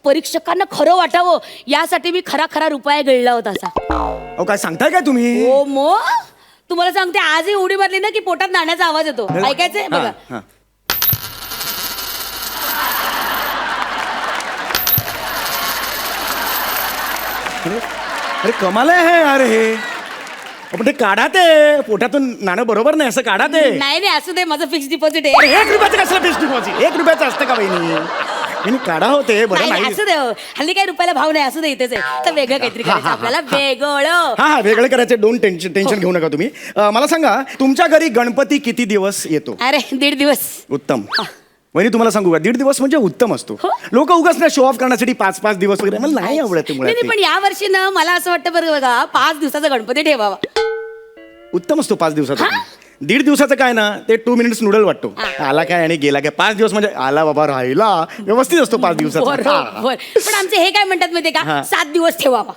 परीक्षकांना खरं वाटावं यासाठी मी खरा खरा रुपया गिळला होता असा. अहो काय सांगताय काय तुम्ही? हो मो तुम्हाला सांगते आजही उडी मारली ना की पोटात नाण्याचा आवाज येतो. ऐकायचंय बघा. हा. अरे कमाल आहे अरे हे. पण ते काढा ते पोटातून नाणं बरोबर नाही असं काढा ते. नाही नाही असू दे माझं फिक्स डिपॉझिट अरे आहे. 1 रुपयाचं कसलं फिक्स डिपॉझिट? 1 रुपयाचं असतं का बहिणी? काढा होते बरं नाही, नाही. असू दे हो. हल्ली काही रुपयाला भाव नाही असू दे इथेच आहे. तर वेगळं काहीतरी करायचं आपल्याला वेगळं. हा वेगळं करायचं. डोंट टेन्शन घेऊ नका तुम्ही. मला सांगा तुमच्या घरी गणपती किती दिवस येतो? अरे 1.5 दिवस. उत्तम. वहिनी तुम्हाला सांगू का 1.5 दिवस म्हणजे उत्तम असतो. लोक उगाच ना शो ऑफ करण्यासाठी 5-5 दिवस वगैरे मला नाही आवडत ते मुळात नाही पण या वर्षी ना मला असं वाटतं बरं बघा 5 दिवसाचा गणपती ठेवावा. उत्तम असतो 5 दिवसाचा. 1.5 दिवसाचं काय ना ते 2 मिनिट्स नूडल वाटतो. आला काय आणि गेला काय. 5 दिवस म्हणजे आला बाबा राहिला व्यवस्थित असतो 5 दिवसाचा. बरोबर. पण आमचे हे काय म्हणतात माहितीये का 7 दिवस ठेवावा.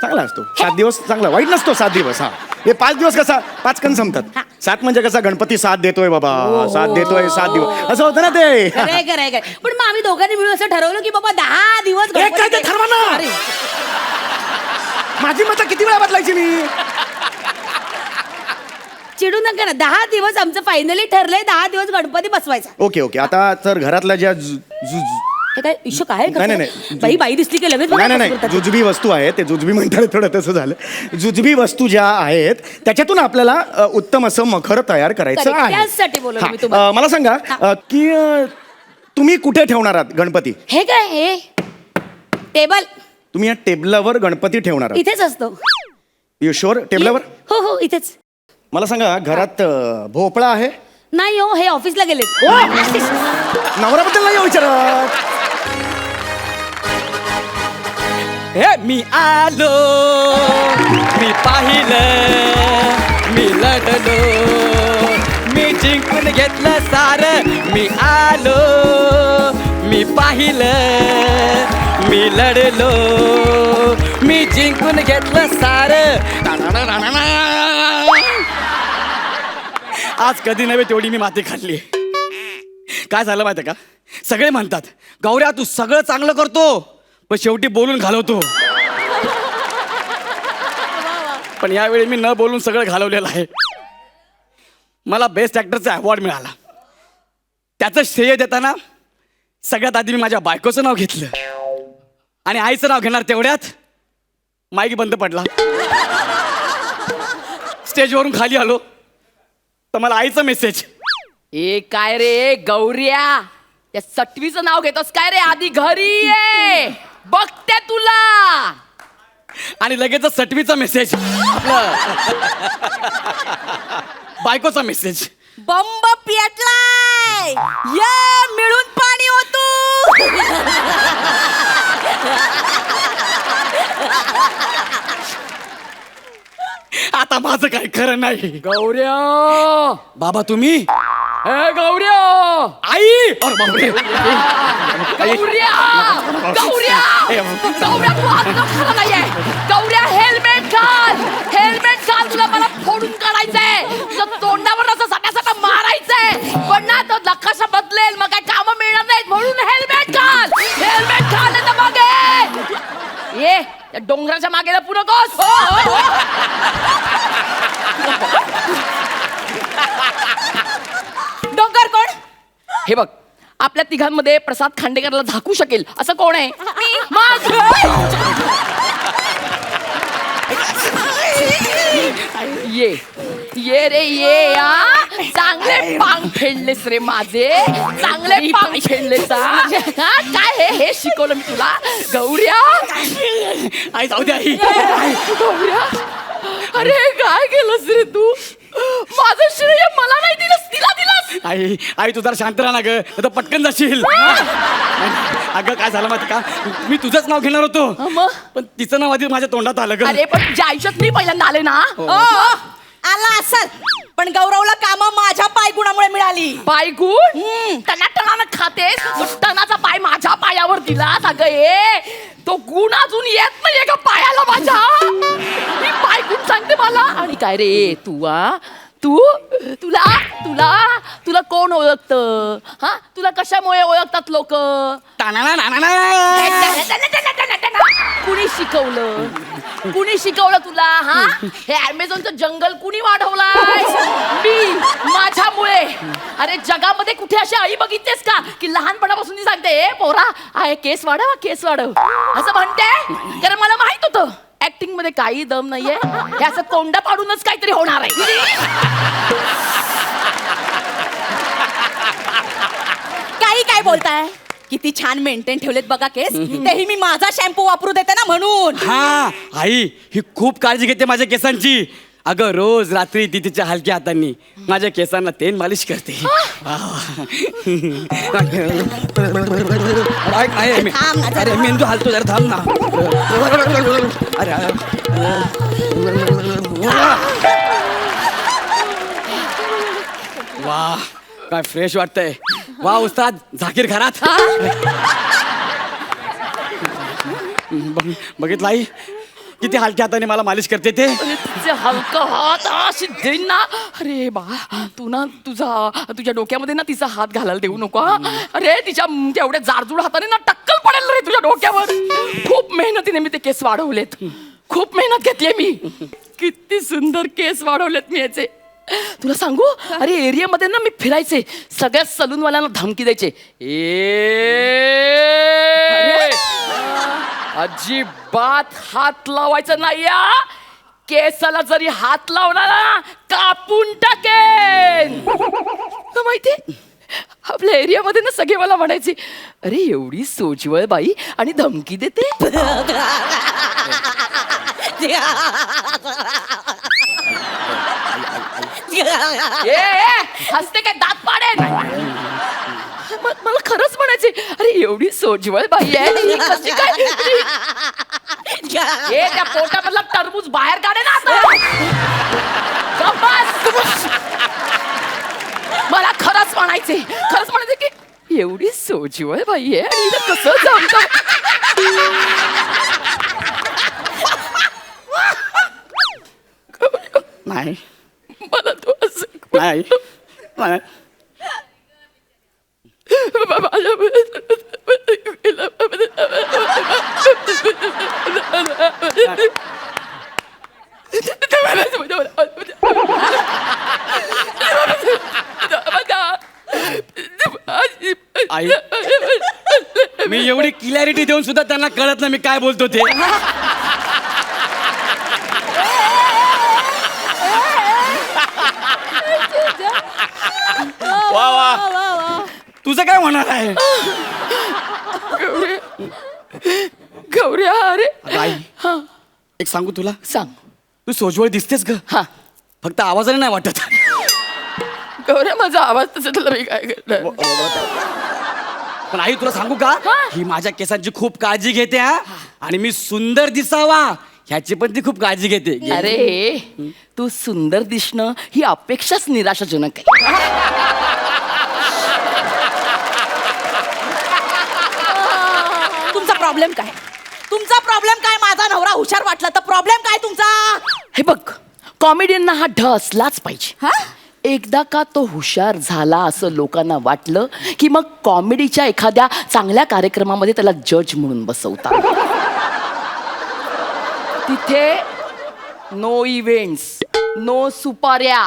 चांगला असतो 7 दिवस. चांगला वाईट नसतो 7 दिवस. हा हे 5 दिवस कसा 5 कण संपतात. 7 म्हणजे कसा गणपती 7 देतोय बाबा. 7 देतोय 7 दिवस असं होतं ना ते. खरंय. पण मग आम्ही दोघांनी मिळून असं ठरवलं की बाबा 10 दिवस एक काय ते ठरवा ना. अरे, माझी मतं किती वेळा बदलायची मी? चिडू नका ना. 10 दिवस आमचं फायनली ठरलंय 10 दिवस गणपती बसवायचा. ओके आता तर घरातल्या ज्या हे काय इश्यू काय नाही. बाई दिसली की लगेच नाही जुजबी वस्तू आहेत ते जुजबी म्हणताना थोडं तसं झालं. जुजबी वस्तू ज्या आहेत त्याच्यातून आपल्याला उत्तम असं मखर तयार करायचं आहे. त्यासाठी बोलवलं मी हा, तुम्हाला. मला सांगा की तुम्ही कुठे ठेवणार आहात गणपती? हे काय हे टेबल तुम्ही या टेबलावर गणपती ठेवणार आहात? इथेच असतो. You sure? टेबलावर? हो इथेच. मला सांगा घरात भोपळा आहे? नाही हो हे ऑफिसला गेले. नवऱ्याबद्दल नाही विचारत. हे मी आलो, मी पाहिलं, मी लढलो, मी जिंकून घेतलं सारं. मी आलो, मी पाहिलं, मी लढलो, मी जिंकून घेतलं सारं. आज कधी नव्हे तेवढी मी माती खाल्ली. काय झालं माहिती का? सगळे म्हणतात गौऱ्या तू सगळं चांगलं करतो पण शेवटी बोलून घालवतो. पण यावेळी मी न बोलून सगळं घालवलेलं आहे. मला बेस्ट ॲक्टरचा अवॉर्ड मिळाला. त्याचं श्रेय देताना सगळ्यात आधी मी माझ्या बायकोचं नाव घेतलं आणि आईचं नाव घेणार तेवढ्यात माईक बंद पडला. स्टेजवरून खाली आलो तर मला आईचा मेसेज. ए काय रे गौऱ्या त्या सटवीचं नाव घेतोस काय रे? आधी घरी ये बघते तुला. आणि लगेच सटवीचा मेसेज. बायकोचा मेसेज. बंब पेटलाय या मिळून पाणी होतो. आता माझं काय खरं नाही. गौऱ्या बाबा तुम्ही? ए गौऱ्या आई अरे बापरे. गौऱ्या गौऱ्या गौऱ्या तू आता खरं नाहीये. गौऱ्या हेल्मेट घाल तुला मला फोडून काढायचंय. तुझ्या तोंडावर असं सटासटा मारायचंय पण ना तो नकाशा बदलेल मग काय कामं मिळणार नाहीत. म्हणून हेल्मेट घाल नाही तर मागे ये त्या डोंगराच्या मागेला पुढं कोस. डोंगर कोण? हे बघ आपल्या तिघांमध्ये प्रसाद खांडेकरला झाकू शकेल असं कोण आहे? मग ये रे ये चांगले पांग फेडलेस रे माझे. चांगले पांग फेडलेस. काय हे शिकवलं मी तुला गौऱ्या? आई जाऊ दे आई. गौऱ्या अरे काय केलंस रे तू? माझं श्रेय मला नाही दिलंस तिला दिलंस. आई तू जरा शांत राहा ना ग. आता पटकन जाशील. अगं काय झालं माहिती का? मी तुझंच नाव घेणार होतो मग पण तिचं नाव आधी माझ्या तोंडात आलं ग. अरे पण ज्या आयुष्यात मी पहिल्यांदा आले ना. आला असल पण गौरवला काम माझ्या पायगुणामुळे मिळाली. पायगुण टनाटनानं खातेस. टनाचा पाय माझ्या पायावर दिला अगं. ये तो गुण अजून येत नाहीये का पायाला माझ्या? मी पायगुण सांगते मला. आणि काय रे तू तू तुला तुला तुला कोण ओळखत? हा तुला कशामुळे ओळखतात लोक? कुणी शिकवलं? कुणी शिकवलं तुला? हा हे अमेझॉनचं जंगल कुणी वाढवलाय? मी, माझ्यामुळे. अरे जगामध्ये कुठे अशी आई बघितलीस का की लहानपणापासून ती सांगते ए पोरा आहे केस वाढव, केस वाढव असं म्हणते? कारण मला माहित होतं ऍक्टिंग मध्ये काही दम नाहीये, हे असं तोंड पाडूनच काहीतरी होणार आहे. काही काय बोलताय? किती छान मेंटेन ठेवलेत बघा केस. तेही मी माझा शॅम्पू वापरू देते ना म्हणून. हा आई ही खूप काळजी घेते माझ्या केसांची. अगं रोज रात्री ती तिच्या हलक्या हातांनी माझ्या केसांना तेल मालिश करते. थांब ना जरा. अरे मेंदू हालतो जरा थांब ना. अरे वा काय फ्रेश वाटतंय. वा उस्ताद झाकीर घरात. बघितलं आई किती हलक्या हाताने मला मालिश करते ते. तिचे हलका हात अशी देईन ना. अरे बा तू ना तुझ्या डोक्यामध्ये ना तिचा हात घालायला देऊ नको हा. अरे तिच्या तेवढ्या जाडजूड हाताने ना टक्कल पडेल रे तुझ्या डोक्यावर. खूप मेहनतीने मी ते केस वाढवलेत. खूप मेहनत घेतलीये मी. किती सुंदर केस वाढवलेत मी याचे. तुला सांगू अरे एरियामध्ये ना मी फिरायचे, सगळ्या सलूनवाल्यांना धमकी द्यायचे. अजिबात हात लावायचं नाही या. केसाला जरी हात लावला ना कापून टाकेन. तुला माहितीये आपल्या एरियामध्ये ना सगळे मला म्हणायचे अरे एवढी सोजवळ बाई आणि धमकी देते. हसते काय दात पाडेन. मला खरंच म्हणायचे अरे एवढी सोजवळ बाई आहे कशी काय. त्या पोटामधला टरबूज बाहेर काढे ना आता. मला खरंच म्हणायचे की एवढी सोजवळ बाई आहे आणि हिला कसं जमतं. नाही मला तो असं नाही नाही. आई मी एवढी क्लॅरिटी देऊन सुद्धा त्यांना कळत नाही मी काय बोलतो ते. वा वा तुझं काय होणार आहे? गौऱ्या अरे आई एक सांगू तुला, सांग. तू सोजवळ दिसतेस ग. हा फक्त आवाजाने नाही वाटत. गौऱ्या माझा आवाज तसा तुला मी काय करणार. पण आई तुला सांगू का ही माझ्या केसांची खूप काळजी घेते हा. आणि मी सुंदर दिसावा ह्याची पण ती खूप काळजी घेते. अरे तू सुंदर दिसणं ही अपेक्षाच निराशाजनक आहे. तुमचा प्रॉब्लेम काय? तुमचा प्रॉब्लेम काय? माझा नवरा हुशार वाटला तर प्रॉब्लेम काय तुमचा? हे बघ कॉमेडियनना हा ढ असलाच पाहिजे. हा? एकदा का तो हुशार झाला असं लोकांना वाटलं की मग कॉमेडीच्या एखाद्या चांगल्या कार्यक्रमामध्ये त्याला जज म्हणून बसवतात. तिथे नो इव्हेंट्स, नो सुपाऱ्या,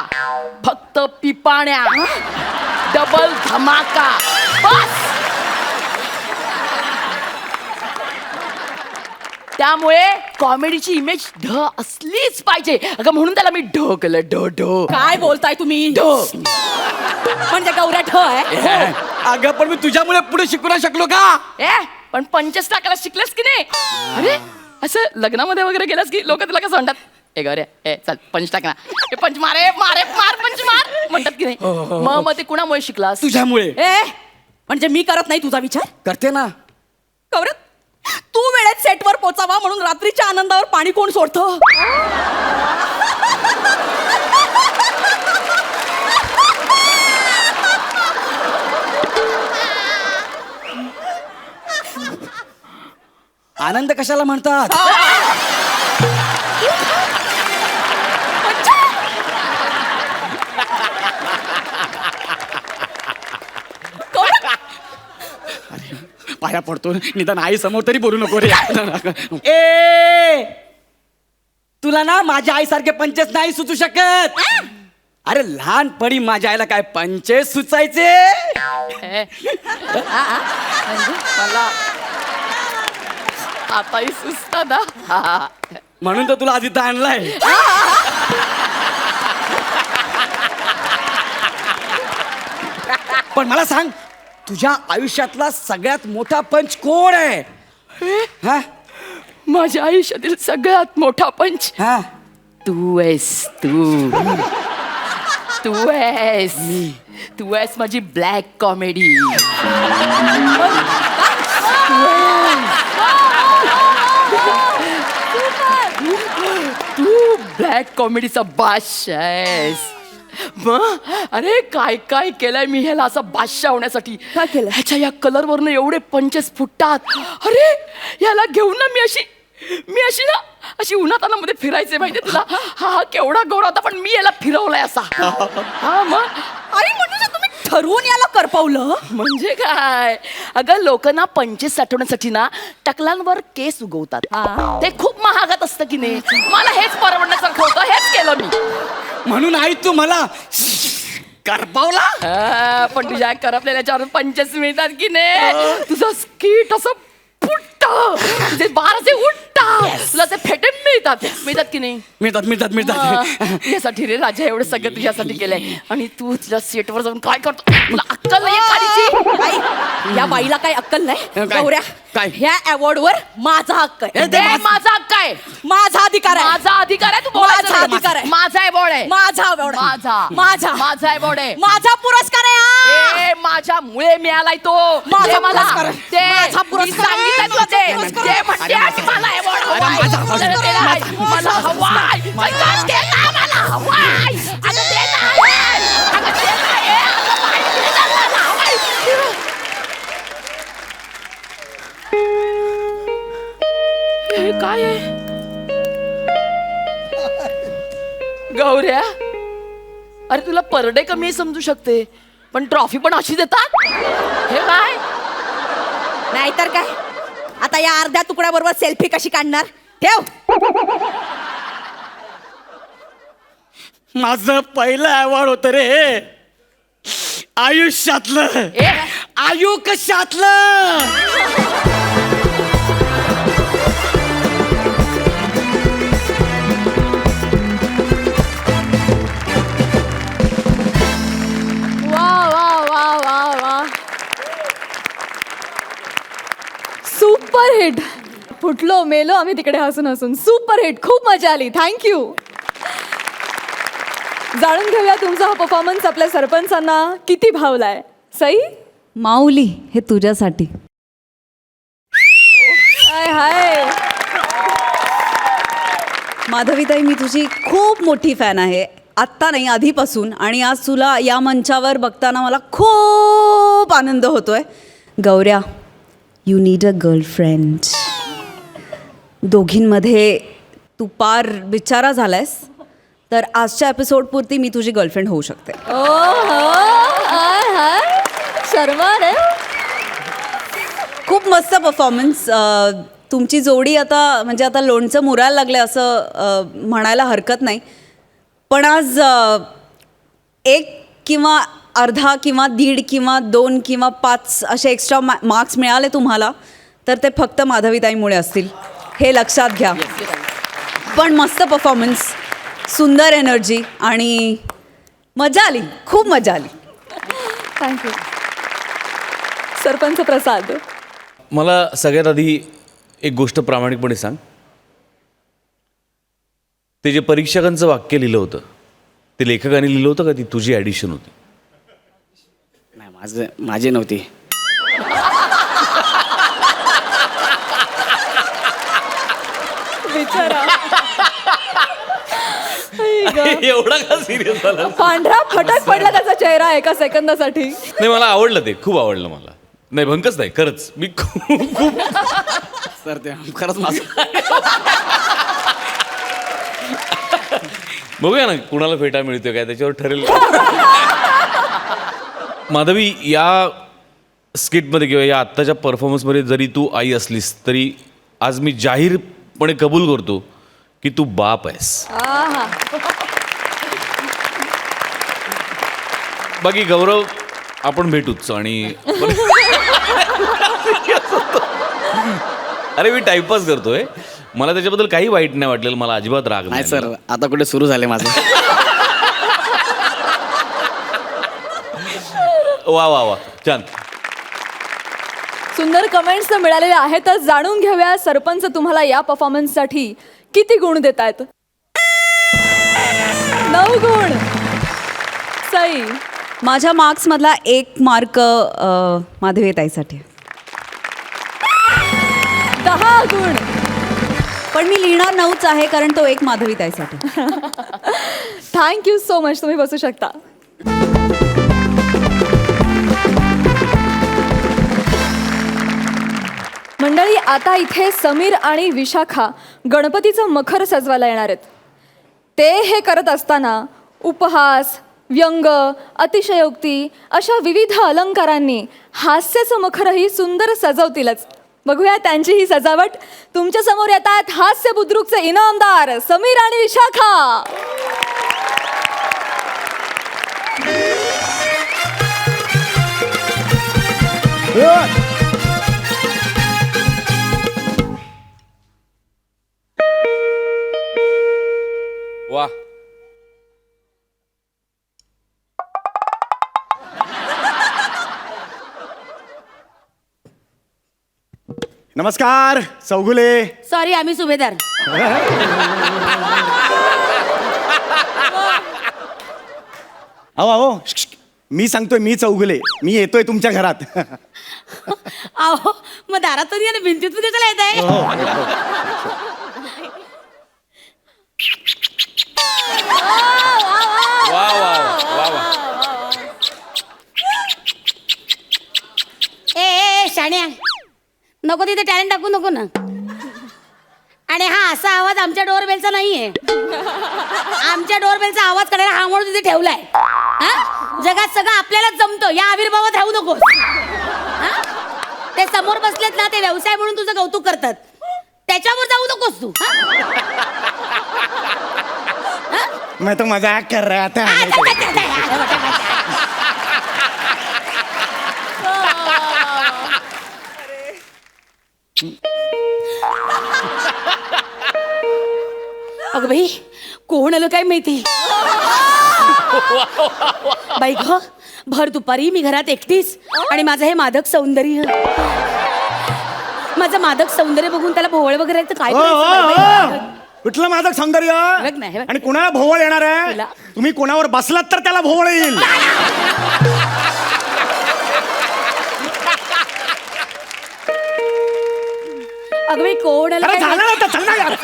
फक्त पिपाण्या, डबल धमाका बस. त्यामुळे कॉमेडीची इमेज ढ असलीच पाहिजे. अगं म्हणून त्याला मी ढ केलं. ढ ढ काय बोलताय तुम्ही? ढ म्हणजे गौऱ्या ठ आहे? अगं पण मी तुझ्यामुळे पुढे शिकू नाही शकलो का? पण पंचच टाकायला शिकलेस की नाही? अरे असं लग्नामध्ये वगैरे गेलास की लोक तुला कसं म्हणतात ए गौऱ्या ए चल पंच टाक ना. ए पंच मारे मारे मार पंच मार म्हणतात की नाही? मग ते कुणामुळे शिकलास? तुझ्यामुळे. म्हणजे मी करत नाही तुझा विचार? करते ना. गौऱ्या तू वेळेत सेटवर पोचावा म्हणून रात्रीच्या आनंदावर पाणी कोण सोडतं? आनंद कशाला म्हणतात? पाया पडतो, निदान आई समोर तरी बोलू नको रे. ए तुला ना माझ्या आईसारखे पंचेस नाही सुचू शकत. अरे लहानपणी माझ्या आईला काय पंचे सुचायचे. मला आताही सुचत ना. म्हणून तर तुला आधी इथं आणलाय. पण मला सांग, तुझ्या आयुष्यातला सगळ्यात मोठा पंच कोण आहे? हा? माझ्या आयुष्यातील सगळ्यात मोठा पंच हा? तू आहेस. तू आहेस. तू आहेस माझी ब्लॅक कॉमेडी. तू ब्लॅक कॉमेडीचा बादशाह आहेस. मग अरे काय काय केलंय मी ह्याला असं बादशाह होण्यासाठी. काय केलं? ह्याच्या या कलर वरनं एवढे पंचेस फुटतात. अरे याला घेऊन ना मी अशी ना अशी उन्हातानामध्ये फिरायचे माहितीये तुला. हा केवढा गोरा होता, पण मी याला फिरवलाय असा. हा मग अरे म्हणजे तुम्ही ठरवून याला करपवलं. म्हणजे काय अगं लोक ना पंचेस साठवण्यासाठी ना टकलांवर केस उगवतात. ते खूप महागात असतं की नाही. मला हेच परवडण्यासारखं होतं, हेच केलं मी. म्हणून आई तू मला करपावला. पण तुझ्या करपलेल्याच्यावर पंचेस मिळतात की नाही. तुझं स्कीट असं फुटतं, तुझे बार असे उठतात, तुला ते फेटे मिळतात की नाही. मिळतात. यासाठी रे राजा एवढं सगळं तुझ्यासाठी केलंय, आणि तू तुझ्या सेटवर जाऊन काय करतो. तुला अक्कल नाही काढीची. आई, या बाईला काही अक्कल नाही. काय? गौऱ्या, काय? ह्या अवॉर्ड वर माझा हक्क आहे. दे, माझा हक्क आहे. माझा अधिकार आहे. माझा अधिकार आहे. तू बोलायचं माझा नाही. अधिकार आहे. माझा अवॉर्ड आहे. माझा award आहे. माझा अवॉर्ड आहे. माझा पुरस्कार आहे हा. ए, माझ्या मुळे मिळालाय तो. माझा दे मला. पुरस्कार आहे. दे. माझा मी पुरस्कार आहे. सांगितलं तुला ते. पुरस्कार दे आहे. म्हणते आणि मला award हवाय. माझा हवाय. मला दे ना. मला हवाय. अगं दे ना मला हवाय. अगं दे ना. अगं दे ना. ए, अगं बाई, दे ना मला हवाय. हे काय आहे गौऱ्या? अरे तुला पर डे कमी समजू शकते, पण ट्रॉफी पण अशी देतात. हे काय? नाहीतर काय. आता या अर्ध्या तुकड्याबरोबर सेल्फी कशी काढणार? ठेव. माझं पहिलं अवॉर्ड होतं रे आयुष्यातलं. ए, आयुष्यातलं. वा वा वा वा वा, सुपर हिट. फुटलो मेलो आम्ही तिकडे हसून हसून. सुपर हिट, खूप मजा आली. थँक्यू. जाणून घेऊया तुमचा हा परफॉर्मन्स आपल्या सरपंचांना किती भावलाय. सई, माऊली हे तुझ्यासाठी. हाय हाय. माधवीताई, मी तुझी खूप मोठी फॅन आहे. आत्ता नाही, आधीपासून. आणि आज तुला या मंचावर बघताना मला खूप आनंद होतोय. गौऱ्या, यू नीड अ गर्लफ्रेंड. दोघींमध्ये तू पार बिचारा झालायस, तर आजच्या एपिसोडपुरती मी तुझी गर्लफ्रेंड होऊ शकते. ओ हो, हाय हाय. शर्मा रे. खूप मस्त परफॉर्मन्स. तुमची जोडी आता म्हणजे आता लोणचं मुरायला लागलं असं म्हणायला हरकत नाही. पण आज 1 किंवा अर्धा किंवा 1.5 किंवा 2 किंवा 5 असे एक्स्ट्रा मार्क्स मिळाले तुम्हाला, तर ते फक्त माधवीताईमुळे असतील, हे लक्षात घ्या. पण मस्त परफॉर्मन्स, सुंदर एनर्जी आणि मजा आली, खूप मजा आली. थँक्यू. सरपंच प्रसाद, मला सगळ्यात आधी एक गोष्ट प्रामाणिकपणे सांग. ते जे परीक्षकांचं वाक्य लिहिलं होतं, ते लेखकाने लिहिलं होतं का ती तुझी ॲडिशन होती? नाही, माझी नव्हती. बिचारा. एवढा का सिरियस झाला? पांढरा फटक पडला त्याचा चेहरा एका सेकंदासाठी. नाही, मला आवडलं, ते खूप आवडलं मला. नाही, भंकच नाही, खरंच मी खूप सर ते खरंच माझं. बघूया ना कुणाला फेटा मिळतोय काय, त्याच्यावर ठरेल. माधवी, या स्किटमध्ये किंवा या आत्ताच्या परफॉर्मन्समध्ये जरी तू आई असलीस तरी आज मी जाहीरपणे कबूल करतो की तू बाप आहेस. आहा. बाकी गौरव आपण भेटूच आणि अरे मी टाइमपास करतोय, मला त्याच्याबद्दल काही वाईट नाही वाटलेलं, मला अजिबात राग नाही सर, आता कुठे सुरू झाले माझं. वा वा वा छान. सुंदर कमेंट्स तर मिळालेले आहेतच. जाणून घेऊया सरपंच तुम्हाला या परफॉर्मन्ससाठी किती गुण देत आहेत. 9 गुण. सई. माझ्या मार्क्समधला 1 मार्क माधवीताईसाठी. 10 गुण. पण मी लिहिणार 9च आहे कारण तो 1 माधवीताईसाठी. Thank you so much. तुम्ही बसू शकता. मंडळी, आता इथे समीर आणि विशाखा गणपतीचं मखर सजवायला येणार आहेत. ते हे करत असताना उपहास, व्यंग, अतिशयोक्ती अशा विविध अलंकारांनी हास्याचं मखरही सुंदर सजवतीलच. बघूया त्यांची ही सजावट. तुमच्या समोर येतात हास्य बुद्रुकचे इनामदार समीर आणि विशाखा. वा. नमस्कार चौगुले. सॉरी, आम्ही सुभेदार. अहो अहो मी सांगतोय, मी चौगुले, मी येतोय तुमच्या घरात. अहो, मग दारातून या ना, भिंतीत कशाला येत आहे? वा वा वा वा. ए शाण्या, नको तिथे टॅलेंट टाकू नको ना. आणि हा असा आवाज आमच्या डोरबेलचा नाहीये. आमच्या डोरबेलचा आवाज करायला हा म्हणून तिथे ठेवलाय. हा? जगात सगळं आपल्यालाच जमतं, या आविर्भावात राहू नकोस. हा? ते समोर बसलेत ना, ते व्यवसाय म्हणून तुझं कौतुक करतात, त्याच्यावर जाऊ नकोस तू. मैं तो मजाक कर रहा था. अगं बाई, कोण आलं काय माहिती. बाई ग, भर दुपारी मी घरात एकटीच आणि माझं हे मादक सौंदर्य, माझं मादक सौंदर्य बघून त्याला भोवळ वगैरे काय करायचं बाई? कुठलं माझं सौंदर्य बघ ना, हे बघ. आणि कुणाला भोवळ येणार आहे? तुला. तुम्ही कोणावर बसलात तर त्याला भोवळ येईल. अगं बाई, कोण आलं अरे काय झालं माहिती? ना, चल ना यार.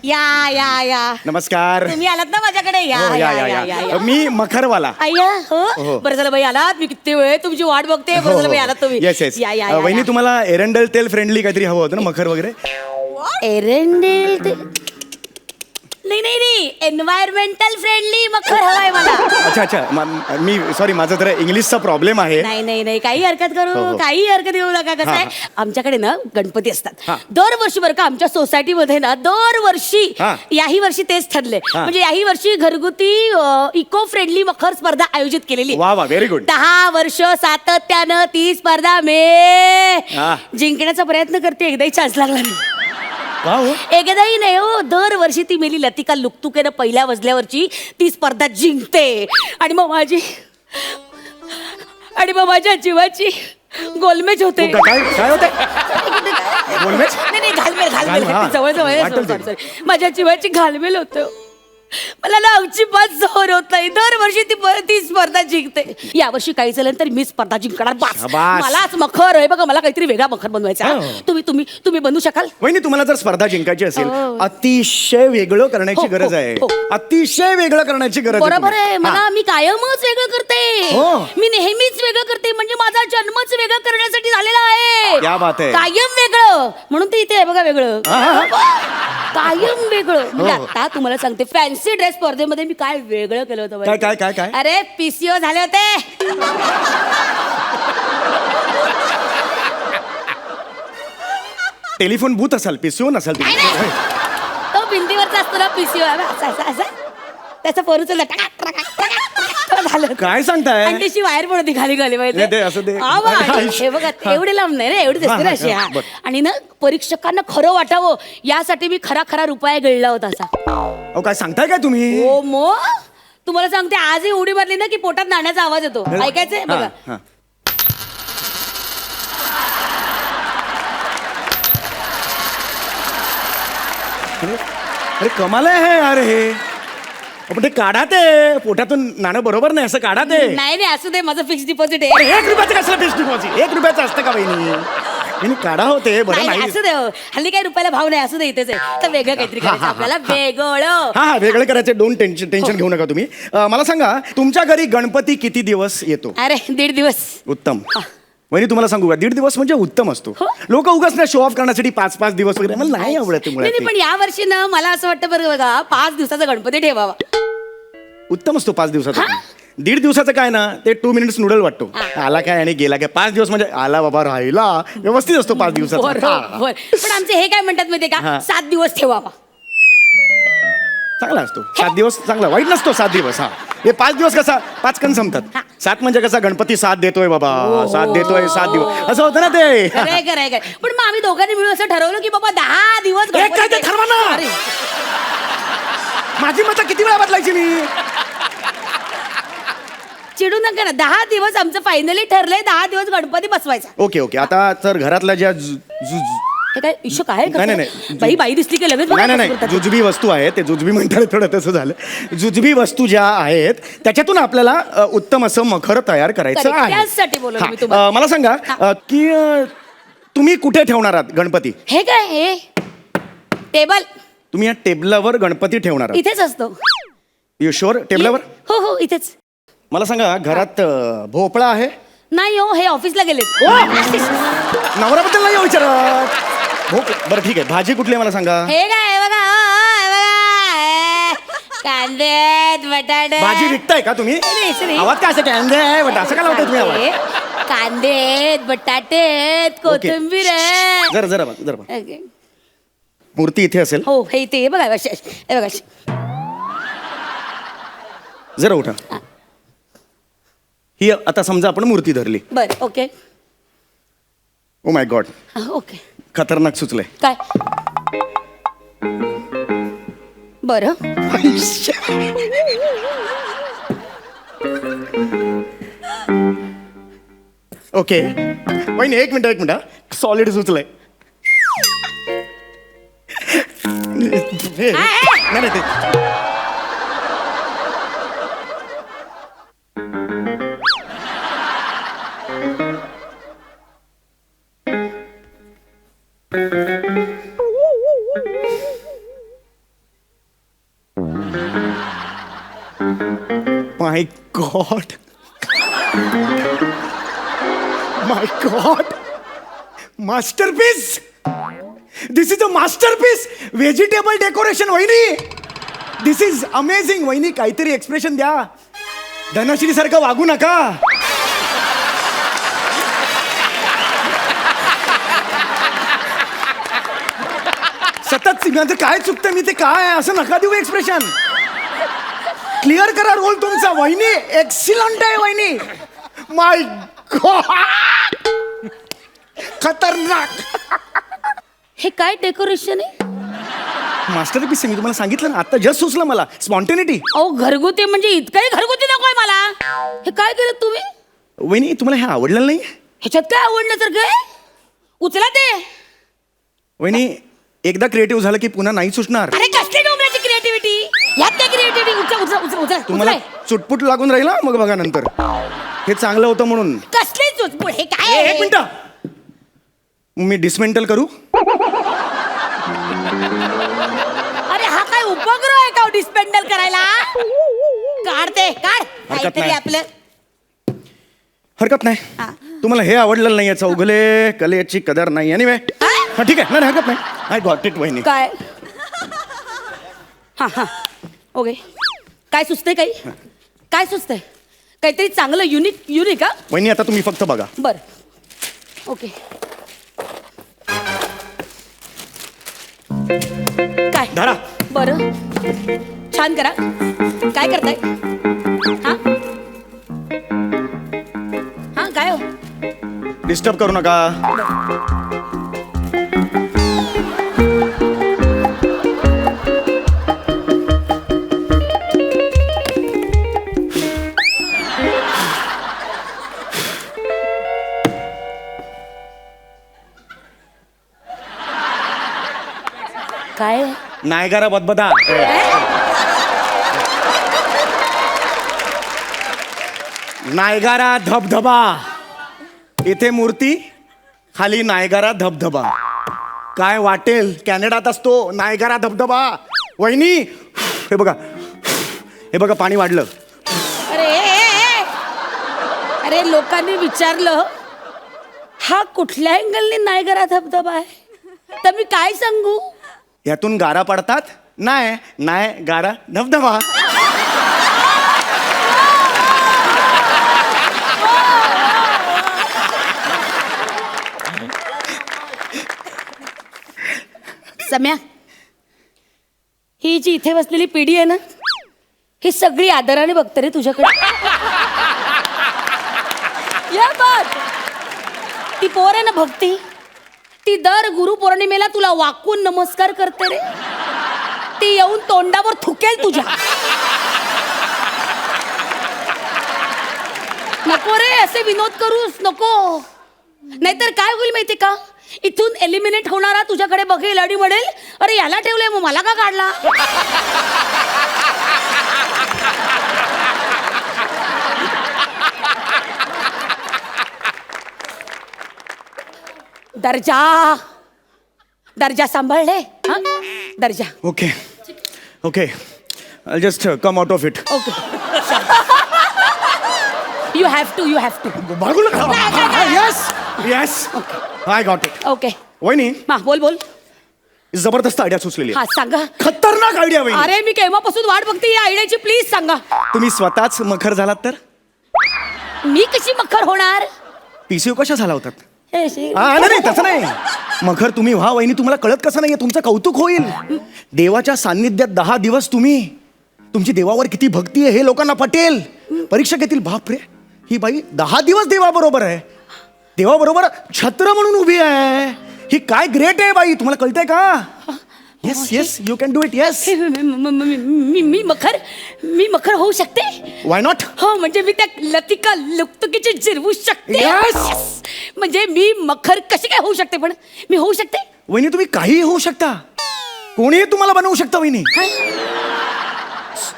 या या या, नमस्कार. तुम्ही आलात ना माझ्याकडे. या हो, या या या या. मी मखरवाला. अय्या, हो हो. बरं झालं बाई आलात. मी किती वेळ तुमची वाट बघते. बरं झालं बाई आलात तुम्ही. Yes yes. या या या, वहिनी, या. तुम्हाला एरंडल तेल फ्रेंडली काहीतरी हवं होतं ना, मखर वगैरे. एरंडेल नाही नाही नाही, एन्व्हायरमेंटल फ्रेंडली मखर हवाय मला. अच्छा अच्छा, मी सॉरी, माझा जरा इंग्लिशचा प्रॉब्लेम आहे. नाही नाही नाही, काही हरकत हो, करू, हो. काही हरकत घेऊ नका. कसं हा, आहे, आमच्याकडे ना गणपती असतात हा. दरवर्षी. बरं का, आमच्या सोसायटीमध्ये ना दरवर्षी, हा. याही वर्षी तेच ठरले. हा. म्हणजे याही वर्षी घरगुती इको फ्रेंडली मखर स्पर्धा आयोजित केलेली. वा वा, व्हेरी गुड. 10 वर्ष सातत्यानं ती स्पर्धा हा. जिंकण्याचा प्रयत्न करते. एकदाही चान्स लागला नाही. का हो? एकदाही नाही हो. दरवर्षी ती मेली लतिका लुकतुकेनं पहिल्या मजल्यावरची ती स्पर्धा जिंकते. आणि मग माझ्या जीवाची गोलमेज होते. काय काय होते? गोलमेज? नाही नाही, घालमेल घालमेल. हा. जवळ जवळ वाटेल ते. सॉरी. माझ्या जीवाची घालमेल होतं. मला ना अजिबात जोर होत नाही. दरवर्षी ती स्पर्धा जिंकते. यावर्षी काही झालं तर मी स्पर्धा जिंकणार. बास. शाबास. मलाच मखर आहे बघा, मला काहीतरी वेगळा मखर बनवायचा. हो. तुम्ही बनवू शकाल? वहिनी, तुम्हाला जर स्पर्धा जिंकायची असेल, हो. अतिशय वेगळं करण्याची हो, गरज हो, आहे. हो. अतिशय वेगळं करण्याची गरज आहे बरोबर आहे. तुम्हाला. मला मी कायमच वेगळं करते. हो. मी नेहमीच वेगळं करते. म्हणजे माझा जन्मच वेगळं करण्यासाठी झालेला आहे. क्या बात आहे. कायम वेगळं म्हणून ते इथे आहे बघा वेगळं. कायम वेगळं म्हणजे हो. आता तुम्हाला सांगते फॅन्सी ड्रेस स्पर्धेमध्ये मी काय वेगळं केलं होतं काय, माहिती? काय, काय? अरे पीसीओ झाले होते. टेलिफोन बूथ असाल पिसिओ नसाल नाही, तुम्ही. नाही. तो भिंतीवरचा असतो ना पीसीओ असं असं असं त्याचं पोरू झालं. काय सांगताय? आणि त्याची वायर पण होती खाली खाली नाही, ते असं ते- हा बा, हे बघा एवढे लांब नाही रे एवढी दिसते ना अशी हा. आणि ना परीक्षकांना खरं वाटावं यासाठी मी खरा खरा रुपया गिळला होता असा. अहो काय सांगताय काय तुम्ही? हो मो तुम्हाला सांगते आजही उडी मारली ना की पोटात नाण्याचा आवाज येतो. ऐकायचंय बघा. हा. अरे कमाल आहे यार हे. आपण ते काढा ते पोटातून नाणं बरोबर नाही असं काढा ते. नाही नाही असू दे माझं फिक्स डिपॉझिट अरे आहे. 1 रुपयाचं कसलं फिक्स डिपॉझिट? 1 रुपयाचं असतं का बहिणी? बहिणी काढा होते बरं नाही, नाही. नाही, असू दे हो. हल्ली काही रुपयाला भाव नाही असू दे इथेच आहे तर वेगळं काहीतरी करायचं आपल्याला वेगळं. हा हा वेगळं करायचं. डोंट टेन्शन घेऊ नका तुम्ही. मला सांगा तुमच्या घरी गणपती किती दिवस येतो? अरे 1.5 दिवस. उत्तम. वहिनी तुम्हाला सांगू का 1.5 दिवस म्हणजे उत्तम असतो. लोक उगाच ना शो ऑफ करण्यासाठी 5-5 दिवस वगैरे मला नाही आवडत नाही मुळात नाही, ते. पण या वर्षी ना मला असं वाटतं बरं बघा 5 दिवसाचा गणपती ठेवावा. उत्तम असतो 5 दिवसाचा. 1.5 दिवसाचं काय ना ते 2 मिनिट्स नूडल वाटतो. आला काय आणि गेला काय. 5 दिवस म्हणजे आला बाबा राहिला व्यवस्थित असतो 5 दिवसाचा. बरोबर. पण आमचे हे काय म्हणतात माहितीये का हा. 7 दिवस ठेवावा. चांगला असतो 7 दिवस. चांगला वाईट नसतो 7 दिवस. हा हे 5 दिवस कसा 5 कण संपतात. 7 म्हणजे कसा गणपती 7 देतोय बाबा 7 देतोय 7 दिवस असं होतं ना ते. खरंय खरंय खरंय. पण मग आम्ही दोघांनी मिळून असं ठरवलं की बाबा 10 दिवस एक काय ते गणपती ठरवा ना. अरे, माझी मतं किती वेळा बदलायची मी? चिडू नका ना 10 दिवस आमचं फायनली ठरलंय 10 दिवस गणपती बसवायचा. Okay okay. आता तर घरातल्या ज्या हे काय इश्यू काय नाही, नाही, नाही. बाई बाई दिसली की लगेच नाही नाही नाही जुजबी वस्तू आहेत ते जुजबी म्हणतात थोडं तसं झालं. जुजबी वस्तू ज्या आहेत त्याच्यातून आपल्याला उत्तम असं मखर तयार करायचं Correct. आहे. त्याचसाठी बोलवलं हा, मी तुम्हाला. मला सांगा की तुम्ही कुठे ठेवणार आहात गणपती? हे काय हे टेबल तुम्ही या टेबलावर गणपती ठेवणार आहात? इथेच असतो. You sure? टेबलावर? हो हो इथेच. मला सांगा घरात भोपळा आहे? नाही हो हे ऑफिसला गेलेत. नवऱ्याबद्दल नाही हो विचारत. बरं ठीक आहे. भाजी कुठली आहे मला सांगा? हे काय बघा हे बघा कांदे आहेत, बटाटे भाजी विकताय का तुम्ही? नाही. आवाज काय असं कांदे आहे बट असं का लावताय तुम्ही आवाज? कांदे आहेत, बटाटे आहेत, कोथिंबीर आहे. जरा जरा बघ, जरा बघ. Okay. मूर्ती इथे असेल. हो हे इथे हे बघा हे बघा. जरा उठा. ही आता समजा आपण मूर्ती धरली. बर okay oh my God okay खतरनाक सुचलंय. काय बरं ओके वहिनी एक मिनिट सॉलिड सुचलंय. नाही नाही, ते my god my god masterpiece. This is a masterpiece. Vegetable decoration वहिनी. दिस इज अमेझिंग वहिनी. काहीतरी एक्सप्रेशन द्या. धनश्री सारखं वागू नका. सतत माझं काय चुकतं मी ते काय आहे असं नका देऊ एक्सप्रेशन. क्लिअर करा रोल तुमचा. वहिनी एक्सिलंट आहे वहिनी. माय गॉड खतरनाक. हे काय डेकोरेशन आहे? मास्टरपीस मी तुम्हाला सांगितलं ना आता जस्ट सुचलं मला. स्पॉन्टेनिटी. अहो घरगुती म्हणजे इतकंही घरगुती नकोय मला. हे काय केलं तुम्ही? वहिनी तुम्हाला हे आवडलं नाही? ह्याच्यात काय आवडलं तर काय उचला ते. वहिनी एकदा क्रिएटिव्ह झालं की पुन्हा नाही सुचणार. अरे कसली डोंगराची क्रिएटिव्हिटी यात काय क्रिएटिव्हिटी. उचला उचला उचला उचला तुम्हाला चुटपुट लागून राहील ना मग बघा नंतर. हे चांगलं होतं म्हणून. कसली चुचपूड हे काय एक आहे? मिनिट मी डिसमेंटल करू. अरे हा काय उपग्रह आहे का डिस्पेंडल करायला? काढते काढ काहीतरी नाही. आपलं. हरकत नाही तुम्हाला हे आवडलेलं नाहीये चौगले कलेची कदर नाही एनिवे हा ठीक आहे नाही हरकत नाही आय गॉट इट वहिनी काय हा हा ओके काय सुचतंय काही काय सुचतंय काहीतरी चांगलं युनिक हा वहिनी आता तुम्ही फक्त बघा बर ओके काय धरा बरं छान करा काय करताय हा हा काय हो डिस्टर्ब करू नका काय नायगारा बदबदा नायगारा धबधबा इथे मूर्ती खाली नायगारा धबधबा काय वाटेल कॅनडात असतो नायगारा धबधबा वहिनी हे बघा पाणी वाढलं अरे लोकांनी विचारलं हा कुठल्या अँगलने नायगरा धबधबा आहे तर मी काय सांगू यातून गारा पडतात नाय गारा धबधबा सम्या ही जी इथे बसलेली पिढी आहे ना ही सगळी आदराने बघते रे तुझ्याकडे या बात ती पोर आहे ना भक्ती ती दर गुरुपौर्णिमेला तुला वाकून नमस्कार करते रे ती येऊन तोंडावर थुकेल तुझ्या नको रे असे विनोद करूस नको नाहीतर काय होईल माहिती का इथून एलिमिनेट होणारा तुझ्याकडे बघेल आणि म्हणेल अरे याला ठेवलंय मग मला का काढला दर्जा सांभाळले हा दर्जा okay I'll just come out of it. Okay you have to बागुला yes I got it. Okay वहिनी मा बोल जबरदस्त आयडिया सुचलेली हा आहे. सांगा खतरनाक आयडिया वहिनी अरे मी केव्हापासून वाट बघते या आयडियाची प्लीज सांगा तुम्ही स्वतःच मखर झालात तर मी कशी मखर होणार पीसीओ कशा झाला होतात हे शी. नाही तसं नाही मखर तुम्ही व्हा वहिनी तुम्हाला कळत कसं नाहीये तुमचं कौतुक होईल देवाच्या सान्निध्यात 10 दिवस तुम्ही तुमची देवावर किती भक्ती आहे हे लोकांना पटेल परीक्षा घेतील बापरे ही बाई 10 दिवस देवाबरोबर आहे देवाबरोबर छत्र म्हणून उभी आहे ही काय ग्रेट आहे बाई तुम्हाला कळतंय का yes you can do it yes मी मखर होऊ शकते वाय नॉट हो म्हणजे मी त्या लतिका लुकतुकीची जिरवू शकते Yes. म्हणजे मी मखर कशी काय होऊ शकते पण मी होऊ शकते वहिनी तुम्ही काही होऊ शकता कोणीही तुम्हाला बनवू शकता वहिनी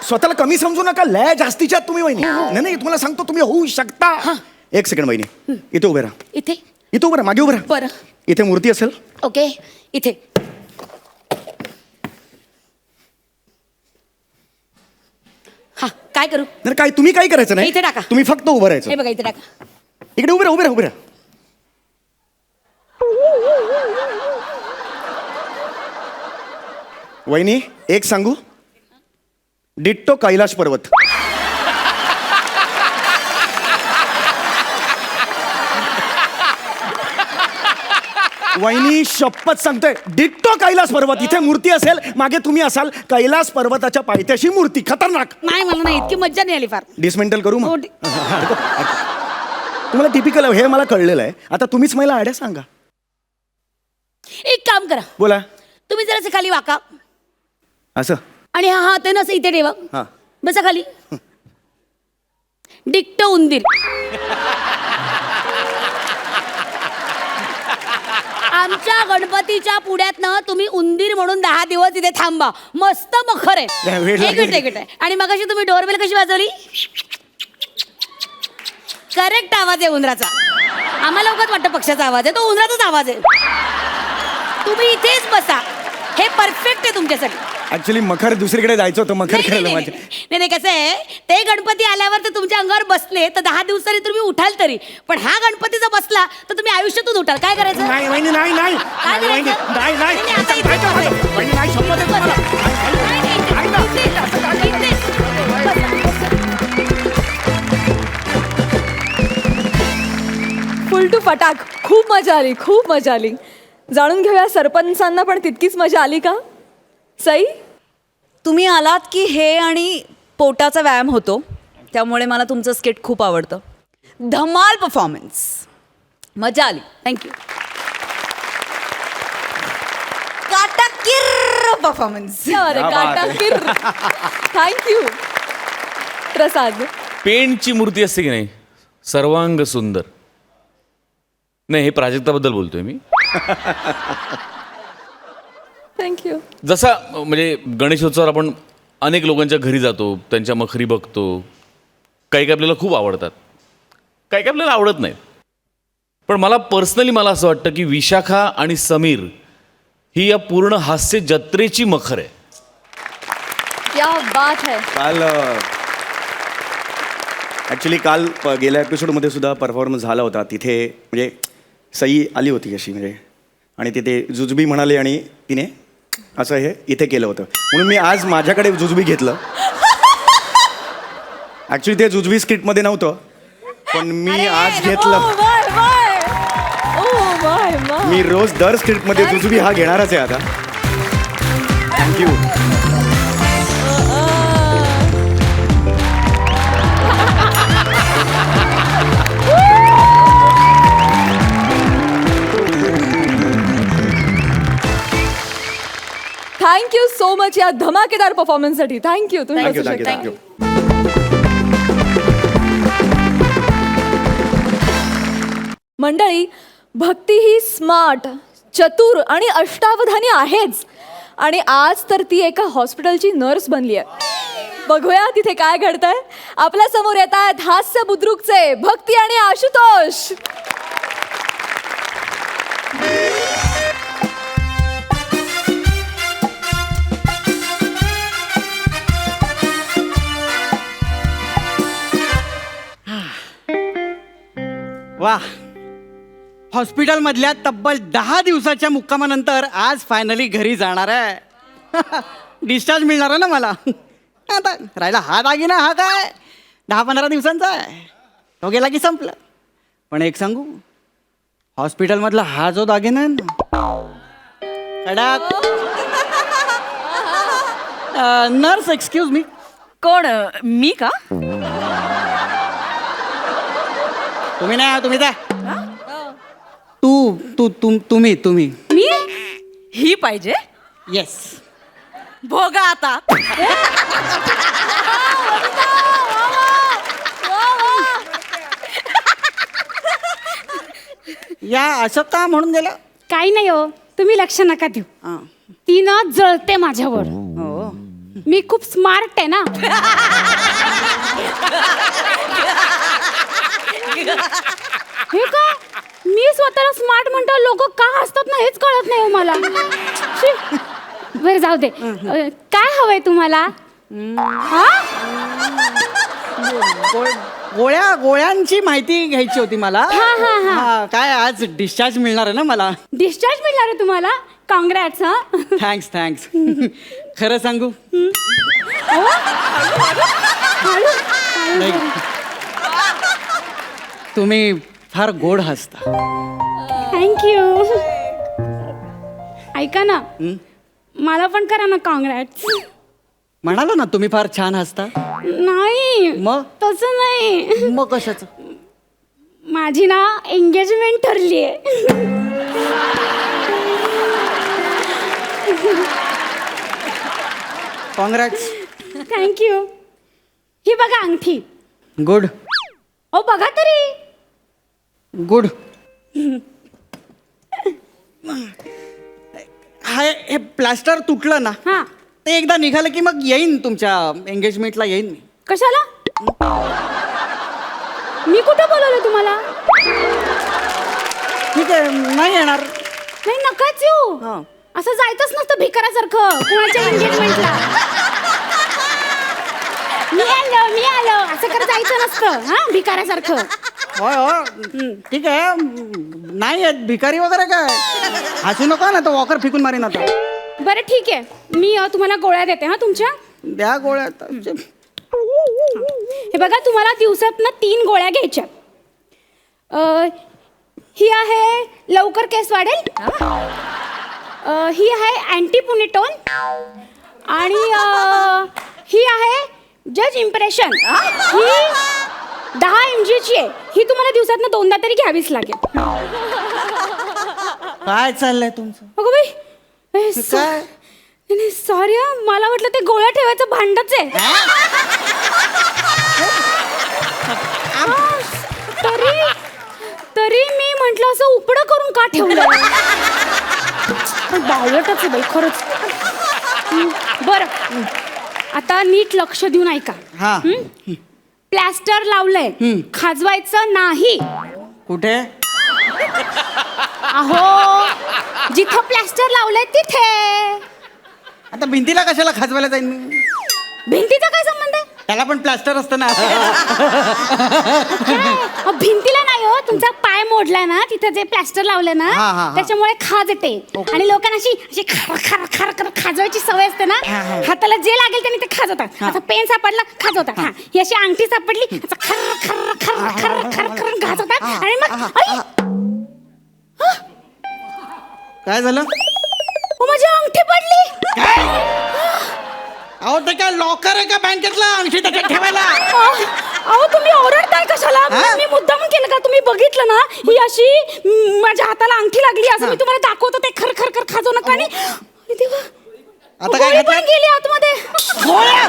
स्वतःला कमी समजू नका लय जास्तीच्या आहात तुम्ही वहिनी नाही तुम्हाला सांगतो तुम्ही होऊ शकता एक सेकंड वहिनी इथे उभे राहा इथे उभे राहा मागे उभे राहा बरं इथे मूर्ती असेल ओके इथे हा काय करू नाही काय तुम्ही काही करायचं नाही इथे टाका. तुम्ही फक्त उभं राहायचं हे बघा इथे टाका इकडे उभे राहा वहिनी एक सांगू डिट्टो कैलाश पर्वत वहिनी शपथ सांगतोय डिट्टो कैलास पर्वत इथे मूर्ती असेल मागे तुम्ही असाल कैलास पर्वताच्या पायथ्याशी मूर्ती खतरनाक नाही मला नाही इतकी मज्जा नाही आली फार डिसमेंटल करू हो, मग तुम्हाला टिपिकल हे मला कळलेलं आहे आता तुम्हीच मला आयडिया सांगा एक काम करा बोला तुम्ही जरासे खाली वाका असं आणि हा हात आहे ना असं इथे ठेवा हा बसा खाली डिक्टो उंदीर आमच्या गणपतीच्या पुढ्यातनं तुम्ही उंदीर म्हणून 10 दिवस इथे थांबा मस्त मखर आहे नाही, वेळ लागेल. एक मिनिट आणि मगाशी तुम्ही डोरबेल कशी वाजवली करेक्ट आवाज आहे उंदराचा आम्हाला उगाच वाटतं पक्षाचा आवाज आहे तो उंदराचाच आवाज आहे तुम्ही इथेच बसा हे परफेक्ट आहे तुमच्यासाठी ऍक्च्युली मखर दुसरीकडे जायचं होतं, मखर नाही, खेळलं नाही, माझे. नाही नाही, कसं आहे ते गणपती आल्यावर तर तुमच्या अंगावर बसले तर 10 दिवसांनी तुम्ही उठाल तरी, पण हा गणपतीचा बसला तर तुम्ही आयुष्यातून उठाल. काय करायचं? नाही वहिनी, नाही नाही काय नाही, वहिनी, करायचं? नाही नाही नाही, आता इथे नाही, बसा. वहिनी, नाही, शपथ आहे तुम्हाला. नाही, नाही, इथे, इथे, इथे. फुल टू फटाक. खूप मजा आली, खूप मजा आली. जाणून घेऊया सरपंचांना पण तितकीच मजा आली का? सई, तुम्ही आलात की हे आणि पोटाचा व्यायाम होतो, त्यामुळे मला तुमचं स्किट खूप आवडतं. धमाल परफॉर्मन्स, मजा आली. थँक्यू. काटाकीर परफॉर्मन्स. थँक्यू. प्रसाद, पेंटची मूर्ती असते की नाही, सर्वांग सुंदर. नाही, हे प्राजक्ताबद्दल बोलतोय मी. थँक्यू. जसा म्हणजे गणेशोत्सवावर आपण अनेक लोकांच्या घरी जातो, त्यांच्या मखरी बघतो. काही काही आपल्याला खूप आवडतात, काही काही आपल्याला आवडत नाहीत. पण मला असं वाटतं की विशाखा आणि समीर ही या पूर्ण हास्य जत्रेची मखर आहे. क्या बात है. काल ॲक्च्युली काल गेल्या एपिसोडमध्ये सुद्धा परफॉर्मन्स झाला होता. तिथे म्हणजे सई आली होती अशी म्हणजे, आणि तिथे जुजबी म्हणाले आणि तिने असं हे इथे केलं होतं, म्हणून मी आज माझ्याकडे जुजबी घेतलं. ॲक्च्युली ते जुजबी स्किटमध्ये नव्हतं, पण मी आज घेतलं. मी रोज दर स्क्रिप्टमध्ये जुजबी हा घेणारच आहे आता. थँक्यू. थँक्यू सो मच या धमाकेदार परफॉर्मन्ससाठी. थँक्यू. तुम्ही थँक्यू बसू थँक्यू शकता. थँक्यू. मंडळी, भक्ती ही स्मार्ट, चतुर आणि अष्टावधानी आहेच, आणि आज तर ती एका हॉस्पिटलची नर्स बनली आहे. बघूया तिथे काय घडतंय. आपल्या समोर येत आहेत हास्य बुद्रुकचे भक्ती आणि आशुतोष. वा, हॉस्पिटलमधल्या तब्बल 10 दिवसाच्या मुक्कामानंतर आज फायनली घरी जाणार आहे. डिस्चार्ज मिळणार आहे ना मला. आता राहिला हा दागिना, हा काय 10-15 दिवसांचा आहे, तो गेला की संपलं. पण एक सांगू, हॉस्पिटलमधला हा जो दागिना आहे ना, कडक. Nurse, excuse me. कोण? मी का? तुम्ही नाही, तुम्ही काय? तुम्ही मी ही पाहिजे. येस. भोगा आता. या असं का म्हणून गेलं? काही नाही हो, तुम्ही लक्ष नका देऊ. हां. ती ना जळते माझ्यावर. हो. मी खूप स्मार्ट आहे ना. हे का मी स्वतःला स्मार्ट म्हणतो, लोक का हसतात ना हेच कळत नाही हो मला. शी. बरं जाऊ दे. काय हवंय तुम्हाला? हा? गोळ्यांची माहिती घ्यायची होती मला. हा, काय आज डिस्चार्ज मिळणार आहे ना मला. डिस्चार्ज मिळणार आहे तुम्हाला? कॉंग्रॅट्स. हा. थँक्स. खरं सांगू, नाही, तुम्ही फार गोड हसता. थँक्यू. ऐका ना, मला पण करा ना कॉंग्रॅट्स. म्हणालो ना तुम्ही फार छान हसता. नाही, मग? तसं नाही. मग कशाचं? माझी ना एंगेजमेंट ठरली आहे. कॉंग्रॅट्स. थँक्यू. ही बघा अंगठी. गुड ओ बघा तरी. गुड. हे प्लास्टर तुटलं ना, हा. ते एकदा निघालं की मग येईन तुमच्या एंगेजमेंटला येईन मी. कशाला? मी कुठं बोलवलं तुम्हाला? ठीक आहे, नाही येणार. नाही, नकाच येऊ. हां. असं जायचंच नसतं भिकारासारखं कोणाच्या एंगेजमेंटला. मी आलो असं करत जायचं नसतं हा भिकारासारखं. होय हो ठीक आहे नाही आहेत भिकारी वगैरे काय. हसू नका ना तो वॉकर फेकून मारीन आता. बरं ठीक आहे मी तुम्हाला गोळ्या देते हा तुमच्या. द्या गोळ्या आता. हे बघा तुम्हाला दिवसातनं 3 गोळ्या घ्यायच्या. ही आहे लवकर केस वाढेल. ही आहे अँटीपुनिटोन आणि ही आहे जज इम्प्रेशन. ही 10 mg ची आहे. ही तुम्हाला दिवसातनं 2दा तरी घ्यावीच लागेल. काय चाललंय तुमचं. अगं बाई काय नाही सॉरी मला वाटलं ते गोळ्या ठेवायचं भांडच आहे. तरी मी म्हंटल असं उपडं करून का ठेवलं. बावळटच आहे बाई खरंच. बरं आता नीट लक्ष देऊन ऐका. हा प्लॅस्टर लावलंय खाजवायचं नाही. कुठे. अहो जिथं प्लॅस्टर लावलंय तिथे. आता भिंतीला कशाला खाजवायला जाईन मी. भिंतीचा काय संबंध आहे. त्याला पण प्लास्टर असतं ना. भिंतीला नाही हो तुमचा पाय मोडलाय ना तिथं जे प्लॅस्टर लावलं ना त्याच्यामुळे खाज येते आणि लोकांना अशी अशी खर खर खर खर खाजवायची सवय असते ना. हाताला जे लागेल त्यांनी ते खाजवतात. आता पेन सापडला खाजवतात. हा ही अशी अंगठी सापडली खर खर खर खर खर खर घाजवतात आणि मग काय झालं. माझी अंगठी पडली. अहो ते काय लॉकर आहे का बँकेतला अंगठी त्याच्यात ठेवायला. अहो तुम्ही ओरडताय कशाला. मी मुद्दाम केलं का. तुम्ही बघितलं ना ही अशी माझ्या हाताला अंगठी लागली असं मी तुम्हाला दाखवतो. ते खर खर खर खाजवू नका. आणि देवा आता काय गोळी पण घातलं? गेली आतमध्ये. गोळ्या.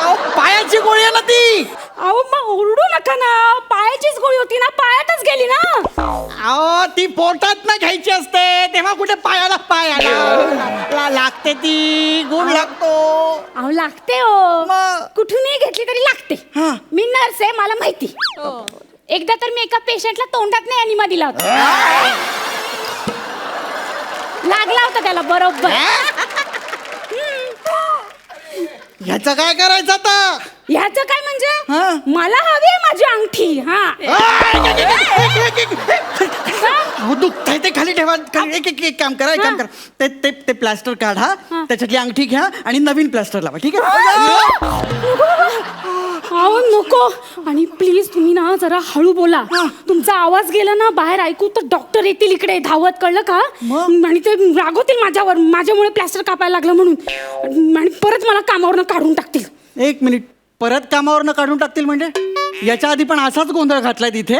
अहो पायाची गोळी आहे ना ती. अहो मग ओरडू नका ना. पायाचीच गोळी होती ना पायातच गेली ना. अहो ती पोटात ना घ्यायची असते तेव्हा कुठे पायाला लागते ती. गुण लागतो. अहो लागते हो मग? कुठूनही घेतली तरी लागते. मी नर्स आहे मला माहिती. एकदा तर मी एका पेशंटला तोंडात नाही अनिमा दिला होता. लागला होता त्याला बरोबर. ह्याचं काय करायचं आता. ह्याचं काय म्हणजे मला हवी आहे माझी अंगठी. अहो दुखतंय ते खाली ठेवा. एक काम करा. एक काम करा ते ते ते प्लास्टर काढा त्याच्यातली अंगठी घ्या आणि नवीन प्लास्टर लावा. ठीक आहे. अहो नको. आणि प्लीज तुम्ही ना जरा हळू बोला. तुमचा आवाज गेला ना बाहेर ऐकू तर डॉक्टर येतील इकडे धावत. कळलं का. आणि ते रागवतील माझ्यावर माझ्यामुळे प्लास्टर कापायला लागलं म्हणून आणि परत मला कामावरनं काढून टाकतील. 1 मिनिट. परत कामावरनं काढून टाकतील म्हणजे. याच्या आधी पण असाच गोंधळ घातलाय तिथे.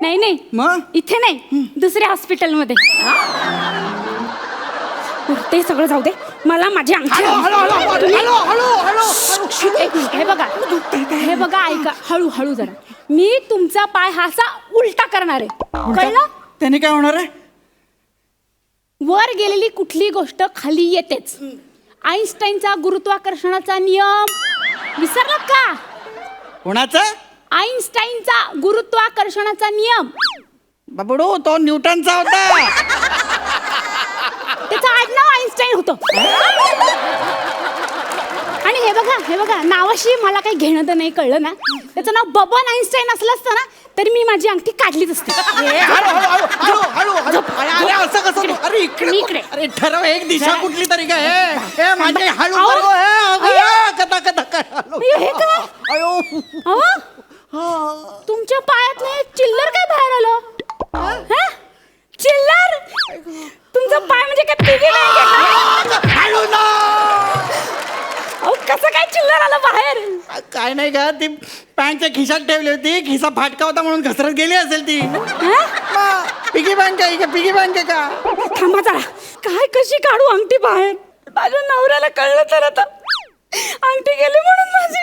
नाही नाही मग इथे नाही दुसऱ्या हॉस्पिटलमध्ये. ते सगळं जाऊ दे मला माझी अंगठी. हे बघा ऐका हळू जरा. मी तुमचा पाय हा असा उलटा करणार आहे. कळलं. त्याने काय होणार आहे. वर गेलेली कुठली गोष्ट खाली येतेच. आईन्स्टाईनचा गुरुत्वाकर्षणाचा नियम विसरलात का. कोणाचा. आईन्स्टाईनचा गुरुत्वाकर्षणाचा नियम. बाबडो तो न्यूटनचा होता. त्याचं आडनाव आईन्स्टाईन होतं. आणि हे बघा नावाशी मला काही घेणं तर नाही. कळलं ना. त्याचं नाव बबन आईन्स्टाईन असलं असतं ना तरी मी माझी अंगठी काढलीच असते. असं कसं. अरे इकडे. अरे ठरव एक दिशा कुठली तरी काय. माझे हळू. कथा कथा काय. हे काय. तुमच्या पायात नाही चिल्लर काय बाहेर आलं. चिल्लर. तुमचा पाय म्हणजे काय पिगी नाही का. कसं काय चिल्लर आलं बाहेर. काय नाही का ती पॅन्टच्या खिशात ठेवली होती. खिसा फाटका होता म्हणून घसरत गेली असेल ती. पिगी बँक आहे का. पिगी बँक आहे का. थांबा जरा. काय कशी काढू अंगठी बाहेर. माझ्या नवऱ्याला कळलं तर आता अंगठी गेली म्हणून माझी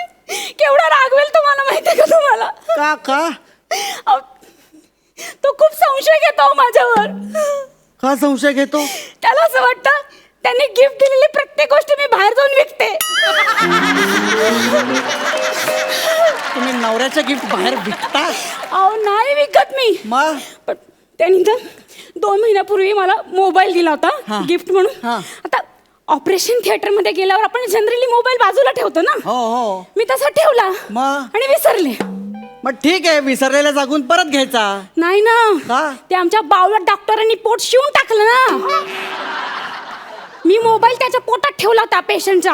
केवढा रागवेल तुम्हाला माहितीये का. तुम्हाला का तो खूप संशय घेतो माझ्यावर. का संशय घेतो. त्याला असं वाटतं त्यांनी गिफ्ट दिलेली प्रत्येक गोष्ट मी बाहेर जाऊन विकते. तुम्ही नवऱ्याचं गिफ्ट बाहेर विकता. अहो नाही विकत मी. मग पण त्यांनी तर 2 महिन्यापूर्वी मला मोबाईल दिला होता गिफ्ट म्हणून. आता ऑपरेशन थिएटर मध्ये गेल्यावर आपण जनरली मोबाईल बाजूला ठेवतो ना. हो. मी तसा ठेवला मग? आणि विसरले. मग ठीक आहे, विसरलेला जागून परत घ्यायचा. नाही ना, का? ते आमच्या बावळट डॉक्टरांनी पोट शिवून टाकलं ना. मी मोबाईल त्याच्या पोटात ठेवला होता पेशंटच्या.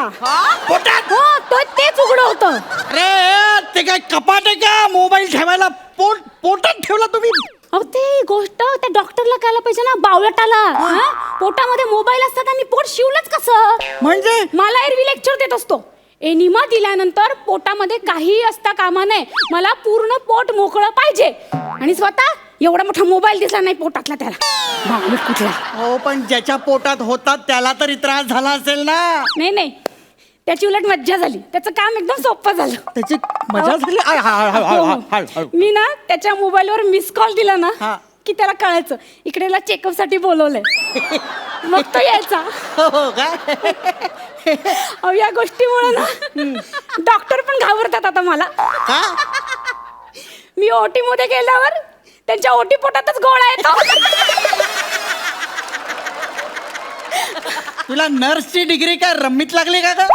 पोटात? हो, तर तेच उघडं होतं. अरे ते काय कपाट आहे का मोबाईल ठेवायला? पोटात ठेवला तुम्ही? अहो ते गोष्ट त्या डॉक्टरला कळायला पाहिजे ना, बावळटाला. हा? पोटामध्ये मोबाईल असतात आणि पोट शिवलंच कसं? म्हणजे मला एरवी लेक्चर देत असतो. एनिमा दिल्यानंतर पोटामध्ये काही असता कामा नये, मला पूर्ण पोट मोकळं पाहिजे. आणि स्वतः एवढा मोठा मोबाईल दिसला नाही पोटातला त्याला. बावळट कुठला. हो, पण ज्याच्या पोटात होतात त्याला तरी त्रास झाला असेल ना. नाही, त्याची उलट मज्जा झाली. त्याचं काम एकदम सोपं झालं. त्याची मजा झाली. हळू. मी ना त्याच्या मोबाईलवर मिस कॉल दिला ना की त्याला कळायचं इकडे चेकअप साठी बोलवलंय. मग तो यायचा. हो काय? अहो या गोष्टीमुळे ना डॉक्टर पण घाबरतात आता मला. मी ओटी मध्ये गेल्यावर त्यांच्या ओटी पोटातच गोळा येतो. तुला नर्सची डिग्री काय रम्मीत लागली का ग?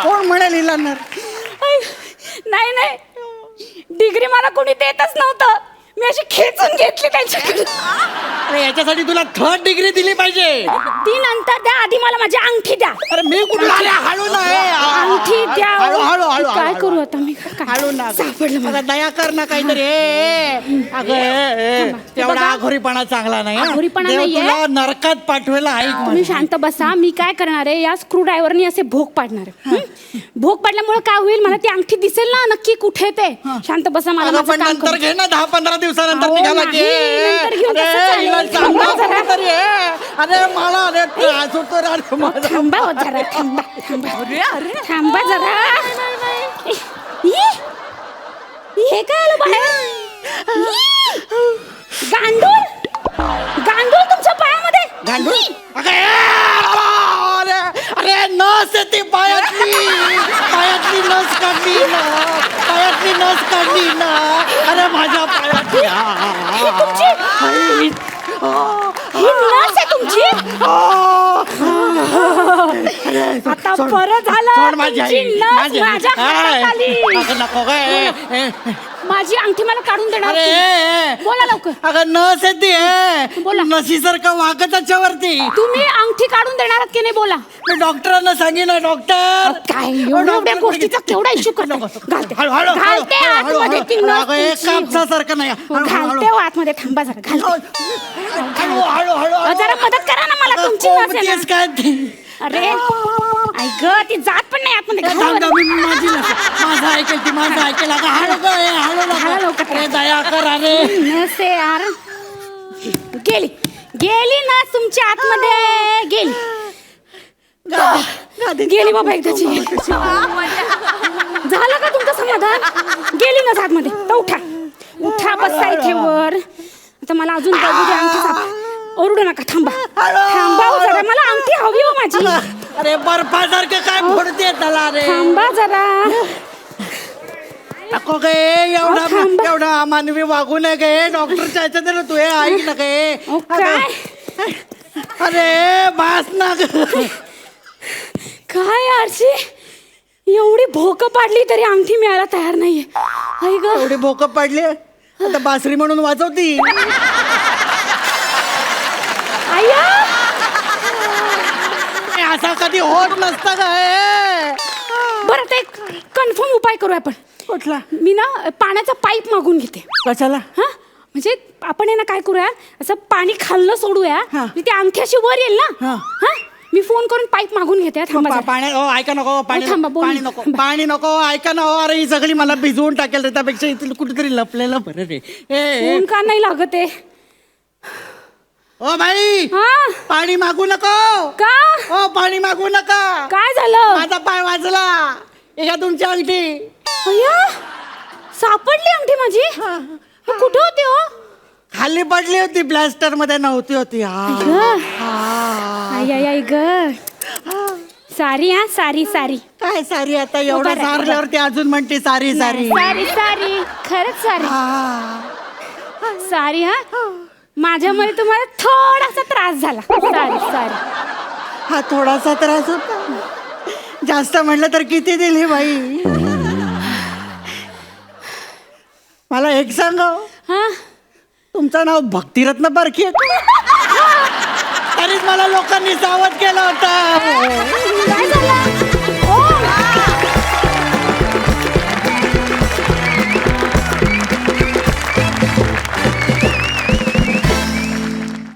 कोण म्हणेल हिला नर्स? नाही डिग्री मला कोणी देतच नव्हतं. मी अशी खेचून घेतली त्यांच्याकडे. अरे याच्यासाठी तुला 3rd डिग्री दिली पाहिजे. ती नंतर द्या, आधी मला माझी अंगठी द्या. अरे मी कुठला? हळू नाही. अंगठी द्या. हळू. काय करू आता मी? हळू ना. सापडलं मला. अगं दया कर ना काहीतरी. अगं तेवढा आघोरीपणा चांगला नाही. आघोरीपणा देव नाहीये. तुला नरकात पाठवायला ऐक. तुम्ही शांत बसा. मी काय करणार आहे, या स्क्रू ड्रायव्हरनी असे भोग पाडणार आहे. भोग पाडल्यामुळे काय होईल, मला ती अंगठी दिसेल ना नक्की कुठे ते. शांत बसा. मला माझं पण काम नंतर करू. घे ना, 10-15 दिवसानंतर अहो, निघाला नाही, नंतर घेऊन कसं चालेल? थांबा थांबा जरा. तरी. अरे मला त्रास होतो रे माझा. थांबा हो जरा. थांबा थांबा जरा. हे काय आलं बाहेर? गांडूळ तुमच्या पायामध्ये. गांडूळ? अरे नस आहे ती पायातली नस काढली ना. अरे माझ्या पायातली. ही नस आहे तुमची. आता बरं झालं. सोड माझी तुमची आई. नस माझ्या हातात आली. नको काय. माझी अंगठी मला काढून देणार. अरे बोला लवकर. अगं नस आहे ती. बोला. नसीसारखं वागत त्याच्यावरती. तुम्ही अंगठी काढून देणार आहात की नाही? बोला. मी डॉक्टरांना सांगेन ना. डॉक्टर काय एवढ्या गोष्टीचा केवढा इश्यू करतो. घालते आतमध्ये ती नस तुमची. कापसासारखं नाही. घालते हो आतमध्ये. थांबा जरा. घालते. जरा मदत करा ना मला. तुमची नस आहे ना. काय अरे ऐक ती जात पण नाही आतमध्ये. घाला माझं ऐकेल ती. माझं ऐकेल. घाला लवकर. अरे दया कर. अरे नस आहे यार. गेली ना तुमच्या आतमध्ये. गेली बाबा एकदाची. झालं का तुमचं समाधान? गेली ना आतमध्ये. तर उठा बसा इथे वर. आता मला अजून बघू द्या अंगठी. ओरडू नका. थांबा हो जरा. मला अंगठी हवी हो माझी. अरे बर्फासारखं काय फोडते त्याला. रे थांबा जरा. नको गे. एवढा अमानवी वागू नये गे. डॉक्टरच्या ह्याच्यात ना तू हे ऐक ना गे. काय अरे बास ना ग. काय आरशी, एवढी भोकं पाडली तरी अंगठी मिळायला तयार नाहीये. आई ग. एवढी भोकं पाडली आता बासरी म्हणून वाजवती. आया असा कधी होत नसतं काय. बरं ते कन्फर्म उपाय करू आपण. कुठला? मी ना पाण्याचा पाईप मागून घेते. कशाला? हा म्हणजे आपण आहे ना काय करूया, असं पाणी खाल्लं सोडूया. म्हणजे ती अंगठी अशी वर येईल ना. हा मी फोन करून पाईप मागून घेते. थांबा पाणी ऐका नको. थांबा, बोल. पाणी नको. ऐका ना. अरे ही सगळी मला भिजवून टाकेल रे. त्यापेक्षा इथे कुठेतरी लपलेलं बरं रे. फोन का नाही लागत आहे? ओ बाई हा पाणी मागू नको. का? ओ पाणी मागू नका. काय झालं? माझा पाय वाजला. एका तुमची अंगठी. अय्या सापडली अंगठी माझी. कुठे होती हो? खाली पडली होती. प्लॅस्टर मध्ये नव्हती होती. आई ग. सारी. काय सारी आता एवढं सारल्यावरती अजून म्हणते सारी सारी सारी सारी खरंच सारी सारी हा माझ्यामुळे तुम्हाला थोडासा त्रास झाला सारी सारी हा थोडासा त्रास होता जास्त म्हणलं तर किती दिली बाई मला एक सांग हा तुमचं नाव भक्तिरत्न बरकी आहे तरीच मला लोकांनी सावध केलं होतं